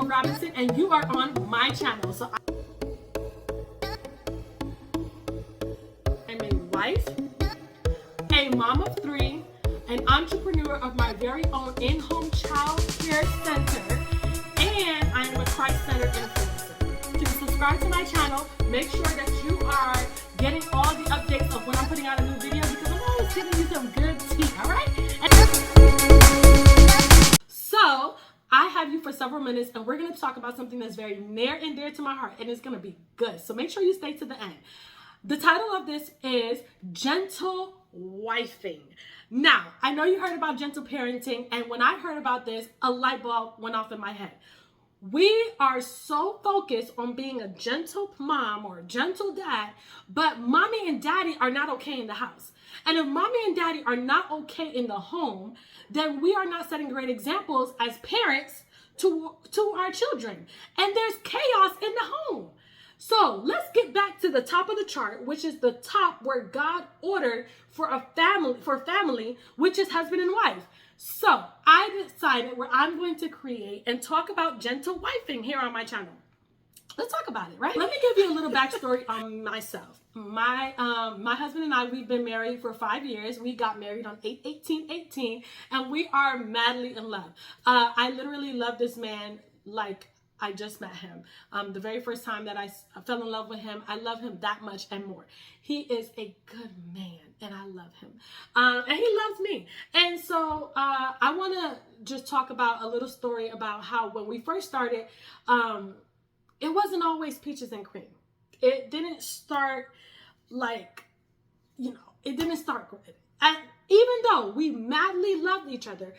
Abigail Robinson, and you are on my channel. So I'm a wife, a mom of 3, an entrepreneur of my very own in-home child care center, and I am a Christ-centered influencer. To subscribe to my channel, make sure that you are getting all the updates of when I'm putting out a new video, because I'm always giving you some good tea, all right? So I have you for several minutes, and we're going to talk about something that's very near and dear to my heart, and it's going to be good. So make sure you stay to the end. The title of this is Gentle Wifing. Now, I know you heard about gentle parenting, and when I heard about this, a light bulb went off in my head. We are so focused on being a gentle mom or a gentle dad, but mommy and daddy are not okay in the house. And if mommy and daddy are not okay in the home, then we are not setting great examples as parents to our children. And there's chaos in the home. So let's get back to the top of the chart, which is the top where God ordered for family, which is husband and wife. So I decided where I'm going to create and talk about gentle wifing here on my channel. Let's talk about it, right? Let me give you a little backstory on myself. My husband and I, we've been married for 5 years. We got married on 8/18/18, and we are madly in love. I literally love this man like I just met him. The very first time that I fell in love with him, I love him that much and more. He is a good man, and I love him. And he loves me. And so I want to just talk about a little story about how when we first started, it wasn't always peaches and cream. It didn't start like, it didn't start good. And even though we madly loved each other,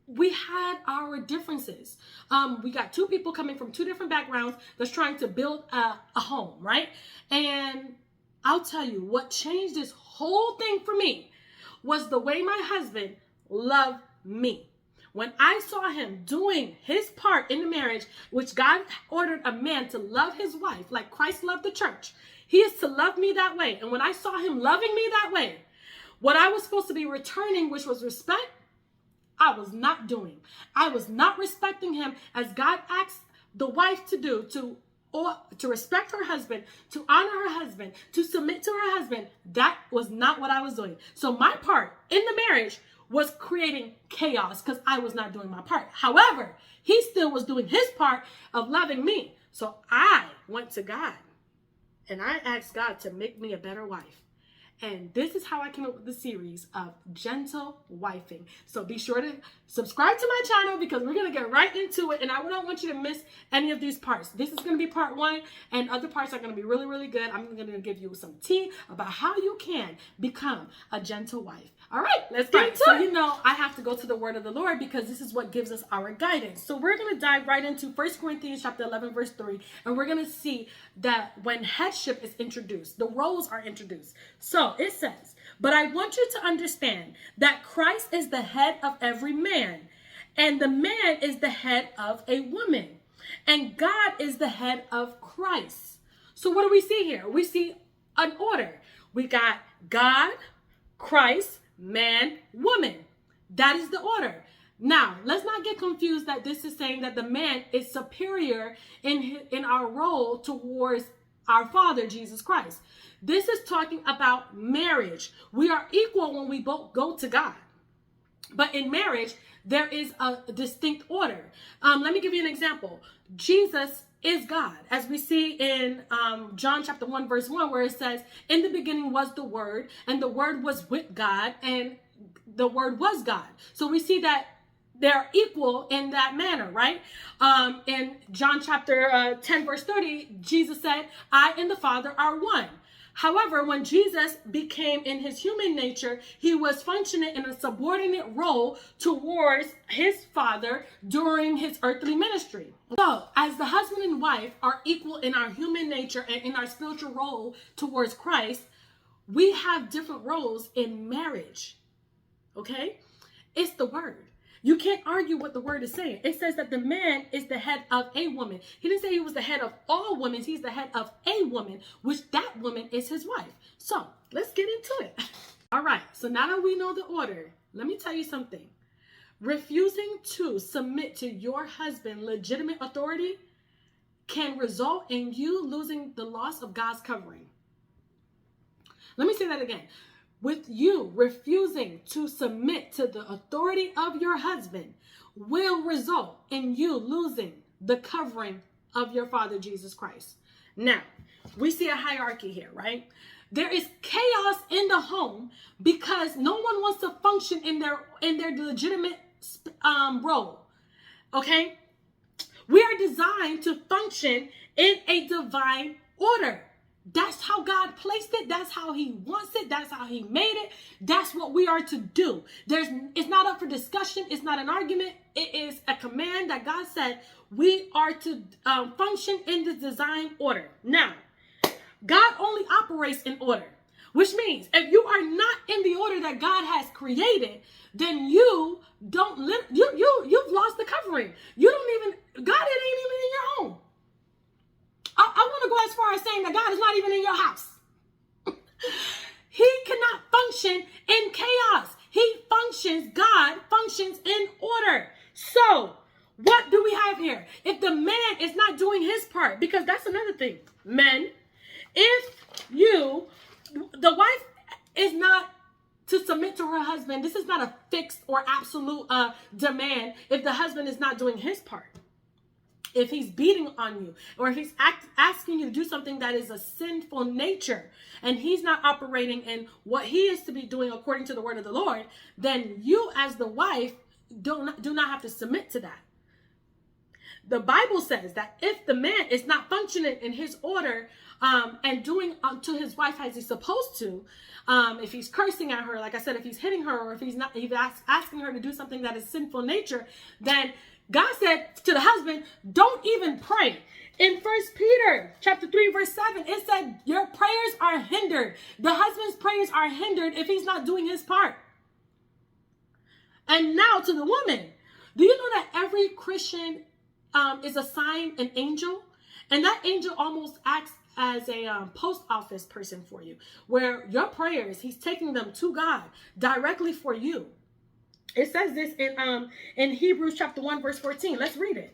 we had our differences. We got 2 people coming from 2 different backgrounds that's trying to build a home, right? And I'll tell you, what changed this whole thing for me was the way my husband loved me. When I saw him doing his part in the marriage, which God ordered a man to love his wife like Christ loved the church, he is to love me that way. And when I saw him loving me that way, what I was supposed to be returning, which was respect, I was not doing. I was not respecting him as God asked the wife to do, to respect her husband, to honor her husband, to submit to her husband. That was not what I was doing. So my part in the marriage was creating chaos because I was not doing my part. However, he still was doing his part of loving me. So I went to God and I asked God to make me a better wife. And this is how I came up with the series of gentle wifing. So be sure to subscribe to my channel because we're going to get right into it. And I don't want you to miss any of these parts. This is going to be part 1, and other parts are going to be really, really good. I'm going to give you some tea about how you can become a gentle wife. All right, let's get into it. So I have to go to the word of the Lord because this is what gives us our guidance. So we're going to dive right into 1 Corinthians chapter 11, verse 3. And we're going to see that when headship is introduced, the roles are introduced. So it says, but I want you to understand that Christ is the head of every man, and the man is the head of a woman, and God is the head of Christ. So what do we see here? We see an order. We got God, Christ, man, woman. That is the order. Now, let's not get confused that this is saying that the man is superior in our role towards our Father, Jesus Christ. This is talking about marriage. We are equal when we both go to God. But in marriage, there is a distinct order. Let me give you an example. Jesus is God, as we see in John chapter 1, verse 1, where it says, in the beginning was the Word, and the Word was with God, and the Word was God. So we see that they're equal in that manner, right? In John chapter 10, verse 30, Jesus said, I and the Father are one. However, when Jesus became in his human nature, he was functioning in a subordinate role towards his Father during his earthly ministry. So, as the husband and wife are equal in our human nature and in our spiritual role towards Christ, we have different roles in marriage. Okay? It's the word. You can't argue what the word is saying. It says that the man is the head of a woman. He didn't say he was the head of all women. He's the head of a woman, which that woman is his wife. So let's get into it. All right. So now that we know the order, let me tell you something. refusing to submit to your husband's legitimate authority can result in you losing the loss of God's covering. Let me say that again. With you refusing to submit to the authority of your husband will result in you losing the covering of your Father, Jesus Christ. Now, we see a hierarchy here, right? There is chaos in the home because no one wants to function in their legitimate role. Okay? We are designed to function in a divine order. That's how God placed it. That's how he wants it. That's how he made it. That's what we are to do. It's not up for discussion. It's not an argument. It is a command that God said we are to function in the design order. Now, God only operates in order, which means if you are not in the order that God has created, then you've lost the covering. God ain't even in your home. I want to go as far as saying that God is not even in your house. He cannot function in chaos. God functions in order. So, what do we have here? If the man is not doing his part, because that's another thing, men, if the wife is not to submit to her husband, this is not a fixed or absolute demand if the husband is not doing his part. If he's beating on you, or if he's asking you to do something that is a sinful nature, and he's not operating in what he is to be doing according to the word of the Lord, then you as the wife do not have to submit to that. The Bible says that if the man is not functioning in his order and doing to his wife as he's supposed to, if he's cursing at her, like I said, if he's hitting her, or if he's asking her to do something that is sinful nature, then God said to the husband, don't even pray. In 1 Peter chapter 3, verse 7, it said, your prayers are hindered. The husband's prayers are hindered if he's not doing his part. And now to the woman, do you know that every Christian is assigned an angel? And that angel almost acts as a post office person for you, where your prayers, he's taking them to God directly for you. It says this in Hebrews chapter 1, verse 14. Let's read it.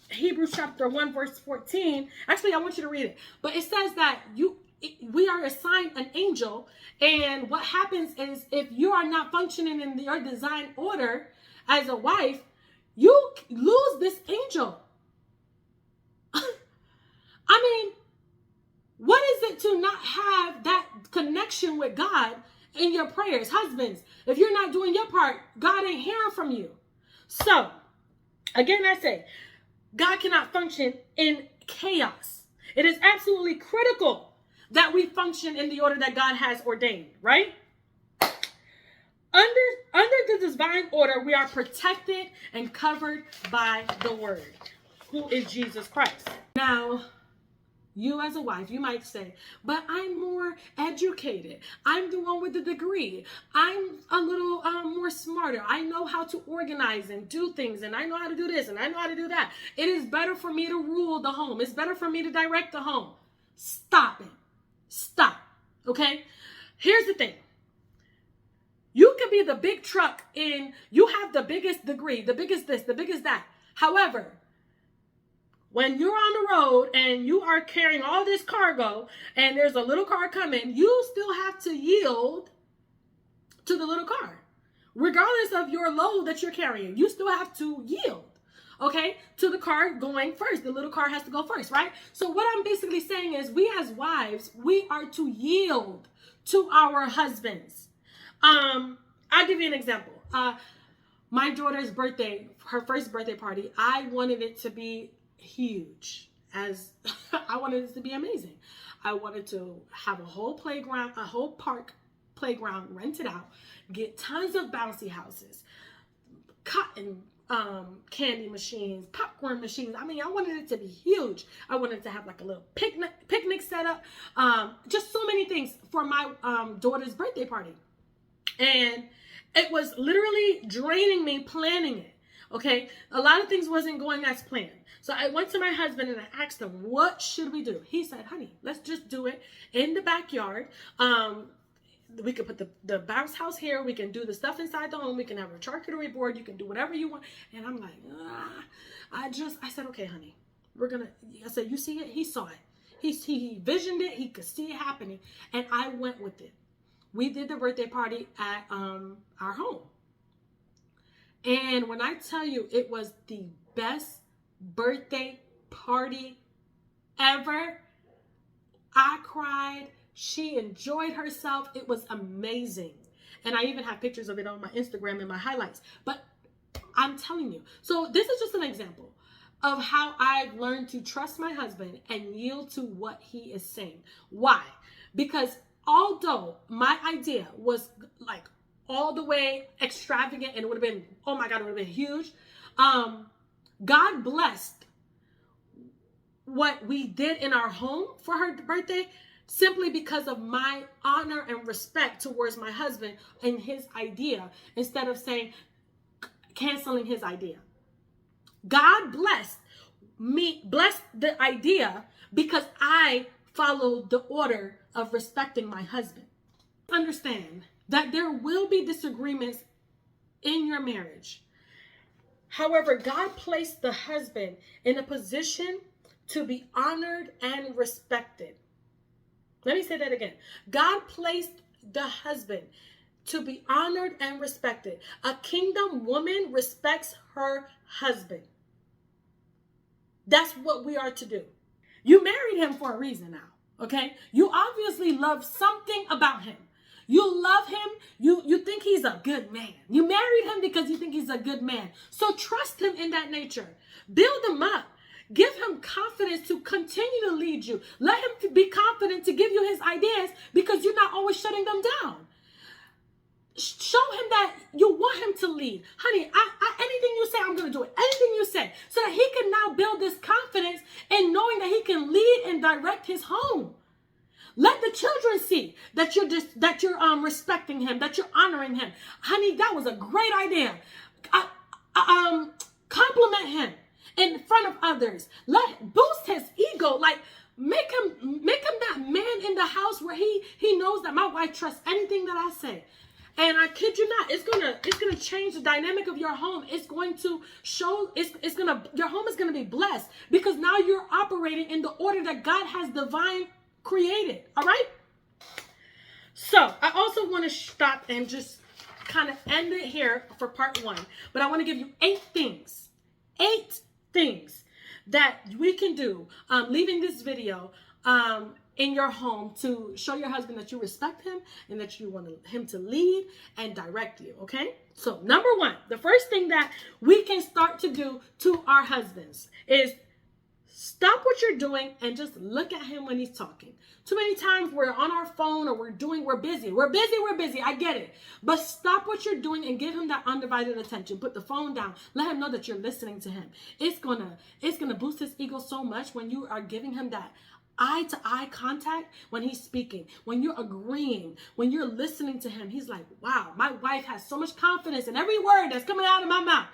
Hebrews chapter 1, verse 14. Actually, I want you to read it. But it says that we are assigned an angel. And what happens is if you are not functioning in your design order as a wife, you lose this angel. I mean, what is it to not have that connection with God in your prayers? Husbands, if you're not doing your part, God ain't hearing from you. So, again, I say, God cannot function in chaos. It is absolutely critical that we function in the order that God has ordained, right? Under the divine order, we are protected and covered by the word, who is Jesus Christ. Now, you as a wife, you might say, but I'm more educated. I'm the one with the degree. I'm a little more smarter. I know how to organize and do things, and I know how to do this, and I know how to do that. It is better for me to rule the home. It's better for me to direct the home. Stop it. Stop. Okay? Here's the thing. You can be the big truck you have the biggest degree, the biggest this, the biggest that. However, when you're on the road and you are carrying all this cargo and there's a little car coming, you still have to yield to the little car. Regardless of your load that you're carrying, you still have to yield, okay, to the car going first. The little car has to go first, right? So what I'm basically saying is we as wives, we are to yield to our husbands. I'll give you an example. My daughter's birthday, her first birthday party, I wanted it to be huge. I wanted it to be amazing. I wanted to have a whole playground, a whole park playground rented out, get tons of bouncy houses, cotton candy machines, popcorn machines. I mean, I wanted it to be huge. I wanted to have like a little picnic set up, just so many things for my daughter's birthday party. And it was literally draining me planning it. Okay. A lot of things wasn't going as planned. So I went to my husband and I asked him, what should we do? He said, honey, let's just do it in the backyard. we can put the bounce house here. We can do the stuff inside the home. We can have a charcuterie board. You can do whatever you want. And I'm like, I said, okay, honey, I said, you see it? He saw it. He visioned it. He could see it happening. And I went with it. We did the birthday party at our home. And when I tell you, it was the best birthday party ever. I cried. She enjoyed herself. It was amazing. And I even have pictures of it on my Instagram in my highlights. But I'm telling you. So this is just an example of how I've learned to trust my husband and yield to what he is saying. Why? Because although my idea was like all the way extravagant and it would have been, oh my God, it would have been huge. God blessed what we did in our home for her birthday simply because of my honor and respect towards my husband and his idea, instead of saying, canceling his idea. God blessed the idea because I followed the order of respecting my husband. Understand that there will be disagreements in your marriage. However, God placed the husband in a position to be honored and respected. Let me say that again. God placed the husband to be honored and respected. A kingdom woman respects her husband. That's what we are to do. You married him for a reason now, okay? You obviously love something about him. You love him. You think he's a good man. You married him because you think he's a good man. So trust him in that nature. Build him up. Give him confidence to continue to lead you. Let him be confident to give you his ideas because you're not always shutting them down. Show him that you want him to lead. Honey, anything you say, I'm going to do it. Anything you say. So that he can now build this confidence in knowing that he can lead and direct his home. Let the children see that you're respecting him, that you're honoring him. Honey, that was a great idea. Compliment him in front of others. Boost his ego. Like make him that man in the house where he knows that my wife trusts anything that I say. And I kid you not, it's gonna change the dynamic of your home. It's going to show, your home is gonna be blessed because now you're operating in the order that God has divine created. All right. So I also want to stop and just kind of end it here for part 1, but I want to give you 8 things that we can do, leaving this video, in your home to show your husband that you respect him and that you want him to lead and direct you. Okay. So number 1, the first thing that we can start to do to our husbands is stop what you're doing and just look at him when he's talking. Too many times we're on our phone or we're busy. We're busy. I get it. But stop what you're doing and give him that undivided attention. Put the phone down. Let him know that you're listening to him. It's gonna boost his ego so much when you are giving him that eye-to-eye contact when he's speaking, when you're agreeing, when you're listening to him. He's like, wow, my wife has so much confidence in every word that's coming out of my mouth.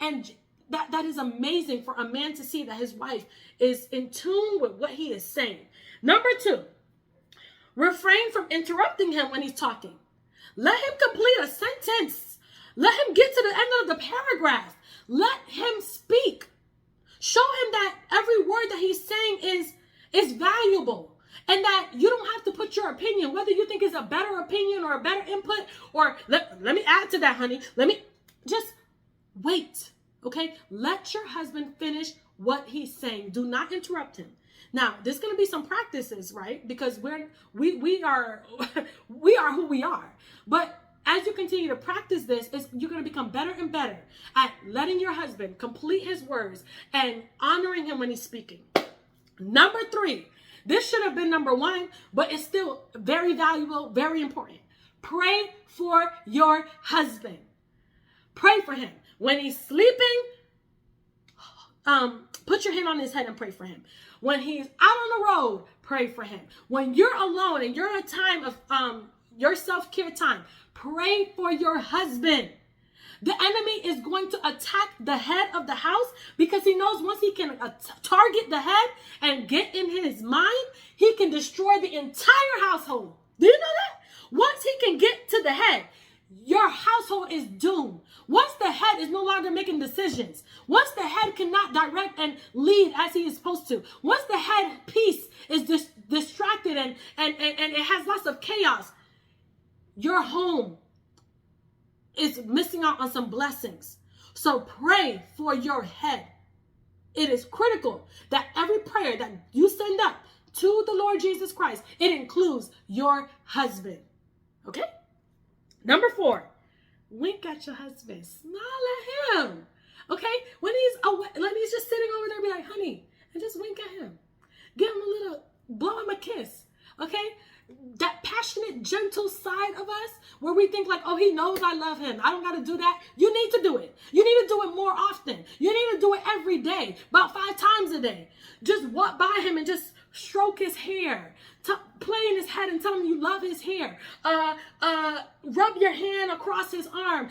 And that is amazing for a man to see that his wife is in tune with what he is saying. Number 2, refrain from interrupting him when he's talking. Let him complete a sentence. Let him get to the end of the paragraph. Let him speak. Show him that every word that he's saying is valuable and that you don't have to put your opinion, whether you think it's a better opinion or a better input, or let me add to that, honey. Let me just wait. Okay, let your husband finish what he's saying. Do not interrupt him. Now, there's going to be some practices, right? Because we are who we are. But as you continue to practice this, you're going to become better and better at letting your husband complete his words and honoring him when he's speaking. Number 3, this should have been number 1, but it's still very valuable, very important. Pray for your husband. Pray for him. When he's sleeping, put your hand on his head and pray for him. When he's out on the road, pray for him. When you're alone and you're in a time of your self-care time, pray for your husband. The enemy is going to attack the head of the house because he knows once he can target the head and get in his mind, he can destroy the entire household. Do you know that? Once he can get to the head, your household is doomed. Once the head is no longer making decisions, once the head cannot direct and lead as he is supposed to, once the head piece is distracted and it has lots of chaos, your home is missing out on some blessings. So pray for your head. It is critical that every prayer that you send up to the Lord Jesus Christ, it includes your husband. Okay? Number 4, wink at your husband. Smile at him. Okay? When he's just sitting over there, be like, honey, and just wink at him. Give him a little, blow him a kiss. Okay? That passionate, gentle side of us where we think like, oh, he knows I love him. I don't got to do that. You need to do it. You need to do it more often. You need to do it every day, about 5 times a day. Just walk by him and just stroke his hair. Play in his head and tell him you love his hair. Rub your hand across his arm.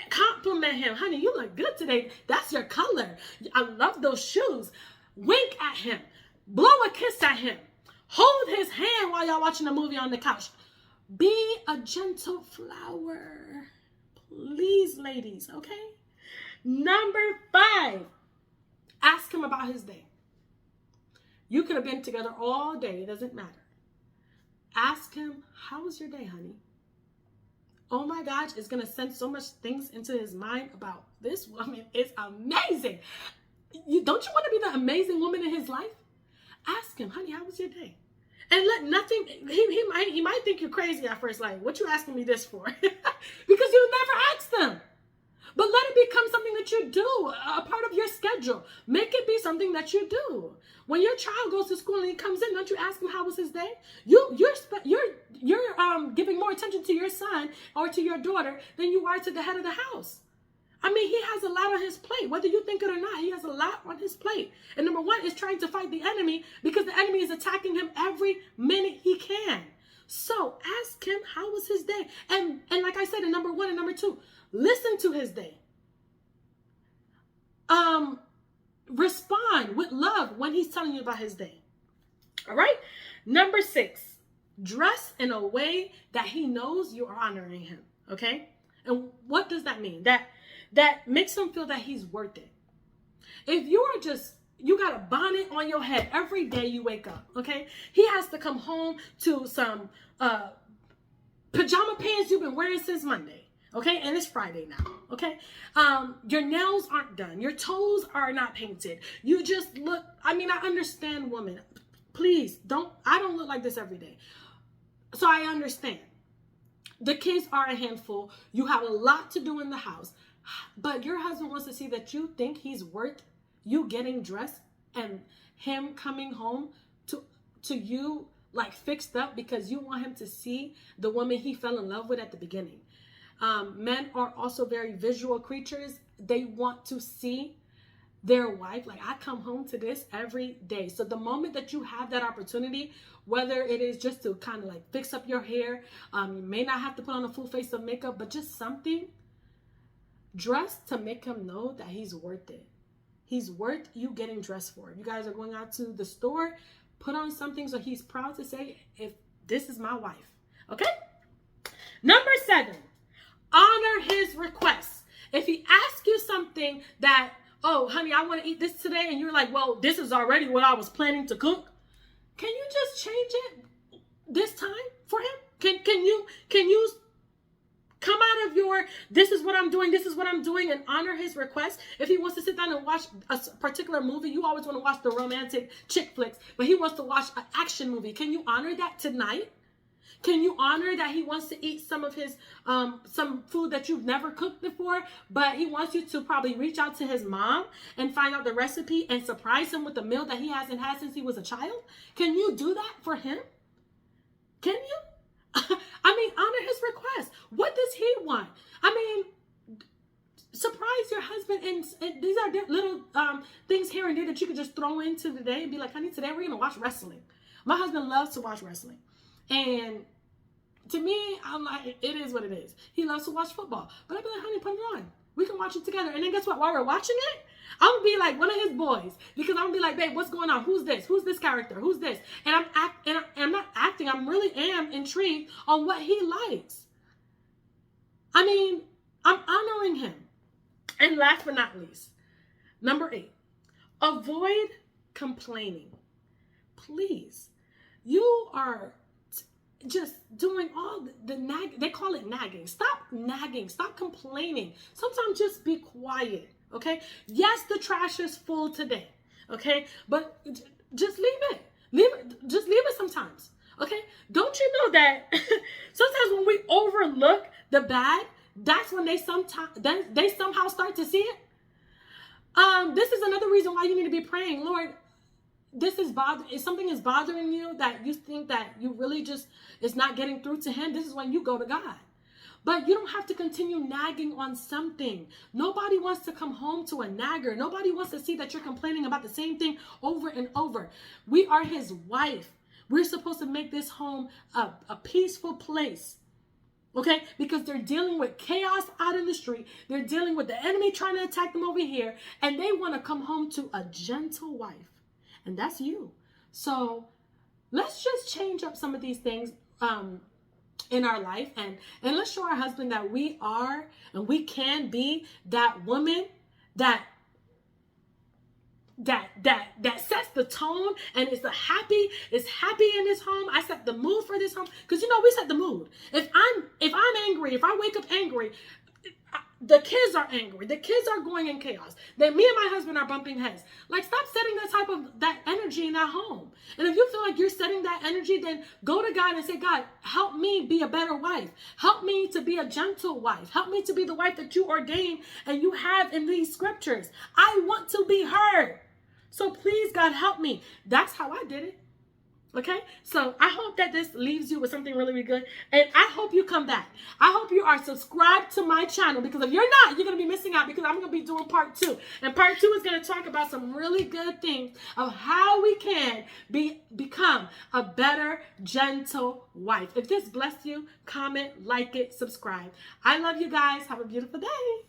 Compliment him. Honey, you look good today. That's your color. I love those shoes. Wink at him. Blow a kiss at him. Hold his hand while y'all watching a movie on the couch. Be a gentle flower. Please, ladies, okay? Number 5, ask him about his day. You could have been together all day. It doesn't matter. Ask him, how was your day, honey? Oh my gosh, it's going to send so much things into his mind about this woman. It's amazing. Don't you want to be the amazing woman in his life? Ask him, honey, how was your day? And let nothing, he might think you're crazy at first, like, what you asking me this for? Because you never asked them. But let it become something that you do, a part of your schedule. Make it be something that you do. When your child goes to school and he comes in, don't you ask him how was his day? You're giving more attention to your son or to your daughter than you are to the head of the house. I mean, he has a lot on his plate. Whether you think it or not, he has a lot on his plate. And number 1 is trying to fight the enemy because the enemy is attacking him every minute he can. So ask him, how was his day? And like I said, in number 1 and number 2, listen to his day. Respond with love when he's telling you about his day. All right? Number 6, dress in a way that he knows you are honoring him. Okay? And what does that mean? That makes him feel that he's worth it. If you got a bonnet on your head every day you wake up, okay? He has to come home to some pajama pants you've been wearing since Monday, okay? And it's Friday now, okay? Your nails aren't done. Your toes are not painted. You just look, I understand, woman. Please, I don't look like this every day. So I understand. The kids are a handful. You have a lot to do in the house. But your husband wants to see that you think he's worth you getting dressed and him coming home to you like fixed up because you want him to see the woman he fell in love with at the beginning. Men are also very visual creatures. They want to see their wife. Like, I come home to this every day. So the moment that you have that opportunity, whether it is just to kind of like fix up your hair, you may not have to put on a full face of makeup, but just something. Dress to make him know that he's worth it. He's worth you getting dressed for. If you guys are going out to the store, put on something so he's proud to say, if this is my wife. Okay? Number 7, honor his requests. If he asks you something that, oh, honey, I want to eat this today, and you're like, well, this is already what I was planning to cook, can you just change it this time for him? Can you come out of your, this is what I'm doing, and honor his request? If he wants to sit down and watch a particular movie, you always want to watch the romantic chick flicks, but he wants to watch an action movie. Can you honor that tonight? Can you honor that he wants to eat some of his, some food that you've never cooked before, but he wants you to probably reach out to his mom and find out the recipe and surprise him with a meal that he hasn't had since he was a child? Can you do that for him? Can you? Honor his request. What does he want? Surprise your husband, and these are little things here and there that you could just throw into the day and be like, honey, today we're going to watch wrestling. My husband loves to watch wrestling. And to me, I'm like, it is what it is. He loves to watch football. But I'd be like, honey, put it on. We can watch it together. And then guess what? While we're watching it, I'm gonna be like one of his boys because I'm gonna be like, babe, what's going on? Who's this? Who's this character? Who's this? And I'm not acting. I'm really am intrigued on what he likes. I mean, I'm honoring him. And last but not least, number 8, avoid complaining. Please, you are just doing all the nag. They call it nagging. Stop nagging. Stop complaining. Sometimes just be quiet. Okay. Yes, the trash is full today. Okay, but just leave it. Just leave it sometimes. Okay. Don't you know that sometimes when we overlook the bad, that's when they somehow start to see it. This is another reason why you need to be praying, Lord. If something is bothering you that you think that you really just is not getting through to him, this is when you go to God. But you don't have to continue nagging on something. Nobody wants to come home to a nagger. Nobody wants to see that you're complaining about the same thing over and over. We are his wife. We're supposed to make this home a peaceful place. Okay, because they're dealing with chaos out in the street. They're dealing with the enemy trying to attack them over here. And they want to come home to a gentle wife. And that's you. So let's just change up some of these things in our life. And let's show our husband that we are and we can be that woman that sets the tone and is happy in this home. I set the mood for this home because we set the mood. If I'm angry, if I wake up angry, the kids are angry. The kids are going in chaos. Then me and my husband are bumping heads. Like, stop setting that energy in that home. And if you feel like you're setting that energy, then go to God and say, God, help me be a better wife. Help me to be a gentle wife. Help me to be the wife that you ordained and you have in these scriptures. I want to be heard. So please, God, help me. That's how I did it. Okay, so I hope that this leaves you with something really, really good. And I hope you come back. I hope you are subscribed to my channel, because if you're not, you're going to be missing out, because I'm going to be doing part 2. And part 2 is going to talk about some really good things of how we can become a better, gentle wife. If this blessed you, comment, like it, subscribe. I love you guys. Have a beautiful day.